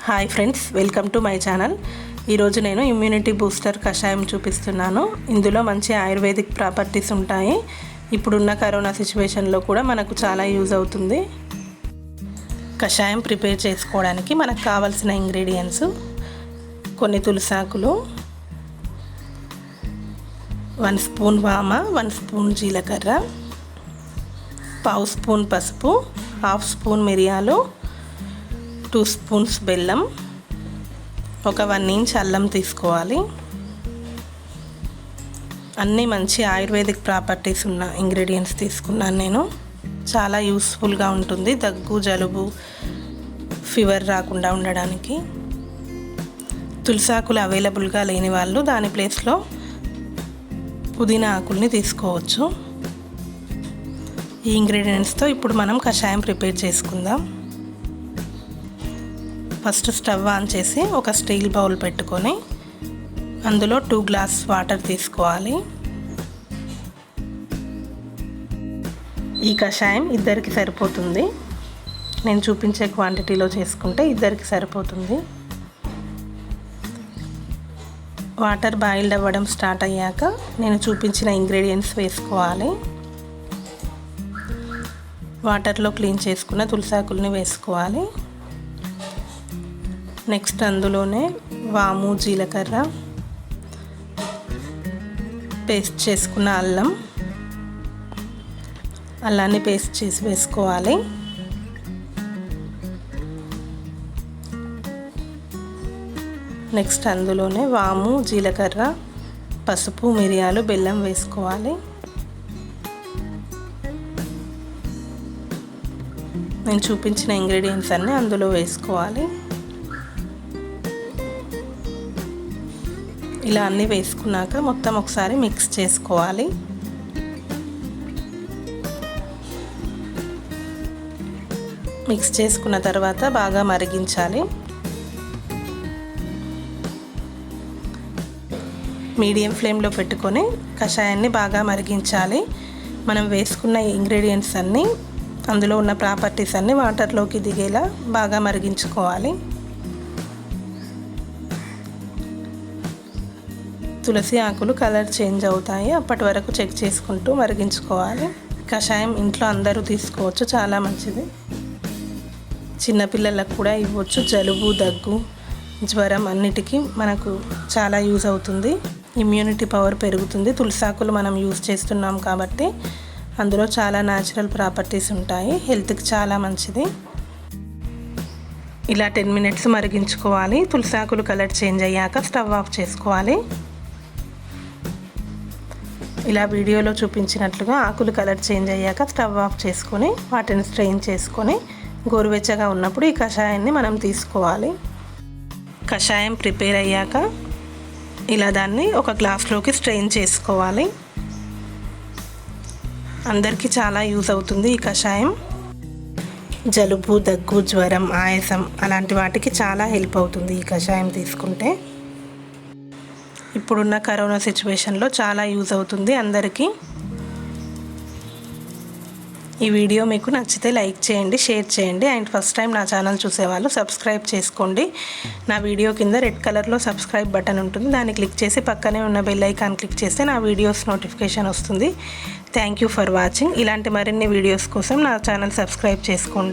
Hi friends, welcome to my channel. ఈరోజు నేను immunity booster కషాయం చూపిస్తున్నాను. ఇందులో మంచి ఆయుర్వేదిక్ ప్రాపర్టీస్ ఉంటాయి. ఇప్పుడున్న కరోనా సిచ్యువేషన్లో కూడా మనకు చాలా యూజ్ అవుతుంది. కషాయం ప్రిపేర్ చేసుకోవడానికి మనకు కావాల్సిన ఇంగ్రీడియంట్స్: కొన్ని తులసాకులు, 1 స్పూన్ వామ, 1 స్పూన్ జీలకర్ర, 1/2 స్పూన్ పసుపు, 1/2 స్పూన్ మిరియాలు, 2 స్పూన్స్ బెల్లం, ఒక 1 ఇంచ్ అల్లం తీసుకోవాలి. అన్నీ మంచి ఆయుర్వేదిక్ ప్రాపర్టీస్ ఉన్న ఇంగ్రీడియంట్స్ తీసుకున్నాను నేను. చాలా యూస్ఫుల్గా ఉంటుంది దగ్గు, జలుబు, ఫీవర్ రాకుండా ఉండడానికి. తులసాకులు అవైలబుల్గా లేని వాళ్ళు దాని ప్లేస్లో పుదీనా ఆకుల్ని తీసుకోవచ్చు. ఈ ఇంగ్రీడియంట్స్తో ఇప్పుడు మనం కషాయం ప్రిపేర్ చేసుకుందాం. ఫస్ట్ స్టవ్ ఆన్ చేసి ఒక స్టీల్ బౌల్ పెట్టుకొని అందులో 2 గ్లాస్ వాటర్ తీసుకోవాలి. ఈ కషాయం ఇద్దరికి సరిపోతుంది. నేను చూపించే క్వాంటిటీలో చేసుకుంటే ఇద్దరికి సరిపోతుంది. వాటర్ బాయిల్డ్ అవ్వడం స్టార్ట్ అయ్యాక నేను చూపించిన ఇంగ్రీడియంట్స్ వేసుకోవాలి. వాటర్లో క్లీన్ చేసుకున్న తులసాకుల్ని వేసుకోవాలి. నెక్స్ట్ అందులోనే వాము, జీలకర్ర, పేస్ట్ చేసుకున్న అల్లాన్ని పేస్ట్ చేసి వేసుకోవాలి. నెక్స్ట్ అందులోనే వాము, జీలకర్ర, పసుపు, మిరియాలు, బెల్లం వేసుకోవాలి. నేను చూపించిన ఇంగ్రీడియంట్స్ అన్నీ అందులో వేసుకోవాలి. ఇలా అన్నీ వేసుకున్నాక మొత్తం ఒకసారి మిక్స్ చేసుకోవాలి. మిక్స్ చేసుకున్న తర్వాత బాగా మరిగించాలి. మీడియం ఫ్లేమ్లో పెట్టుకొని కషాయాన్ని బాగా మరిగించాలి. మనం వేసుకున్న ఇంగ్రీడియంట్స్ అన్నీ, అందులో ఉన్న ప్రాపర్టీస్ అన్నీ వాటర్లోకి దిగేలా బాగా మరిగించుకోవాలి. తులసి ఆకులు కలర్ చేంజ్ అవుతాయి, అప్పటి వరకు చెక్ చేసుకుంటూ మరిగించుకోవాలి. కషాయం ఇంట్లో అందరూ తీసుకోవచ్చు, చాలా మంచిది. చిన్నపిల్లలకు కూడా ఇవ్వచ్చు. జలుబు, దగ్గు, జ్వరం అన్నిటికీ మనకు చాలా యూజ్ అవుతుంది. ఇమ్యూనిటీ పవర్ పెరుగుతుంది. తులసాకులు మనం యూజ్ చేస్తున్నాం కాబట్టి అందులో చాలా న్యాచురల్ ప్రాపర్టీస్ ఉంటాయి. హెల్త్కి చాలా మంచిది. ఇలా 10 మినిట్స్ మరిగించుకోవాలి. తులసాకులు కలర్ చేంజ్ అయ్యాక స్టవ్ ఆఫ్ చేసుకోవాలి. ఇలా వీడియోలో చూపించినట్లుగా ఆకులు కలర్ చేంజ్ అయ్యాక స్టవ్ ఆఫ్ చేసుకొని వాటిని స్ట్రెయిన్ చేసుకొని గోరువెచ్చగా ఉన్నప్పుడు ఈ కషాయాన్ని మనం తీసుకోవాలి. కషాయం ప్రిపేర్ అయ్యాక ఇలా దాన్ని ఒక గ్లాస్లోకి స్ట్రెయిన్ చేసుకోవాలి. అందరికీ చాలా యూజ్ అవుతుంది ఈ కషాయం. జలుబు, దగ్గు, జ్వరం, ఆయాసం అలాంటి వాటికి చాలా హెల్ప్ అవుతుంది ఈ కషాయం తీసుకుంటే. ఇప్పుడున్న కరోనా సిచ్యువేషన్లో చాలా యూజ్ అవుతుంది అందరికీ. ఈ వీడియో మీకు నచ్చితే లైక్ చేయండి, షేర్ చేయండి. అండ్ ఫస్ట్ టైం నా ఛానల్ చూసేవాళ్ళు సబ్స్క్రైబ్ చేసుకోండి. నా వీడియో కింద రెడ్ కలర్లో సబ్స్క్రైబ్ బటన్ ఉంటుంది, దాన్ని క్లిక్ చేసి పక్కనే ఉన్న బెల్ ఐకాన్ క్లిక్ చేస్తే నా వీడియోస్ నోటిఫికేషన్ వస్తుంది. Thank you for watching. ఇలాంటి మరిన్ని వీడియోస్ కోసం నా ఛానల్ సబ్స్క్రైబ్ చేసుకోండి.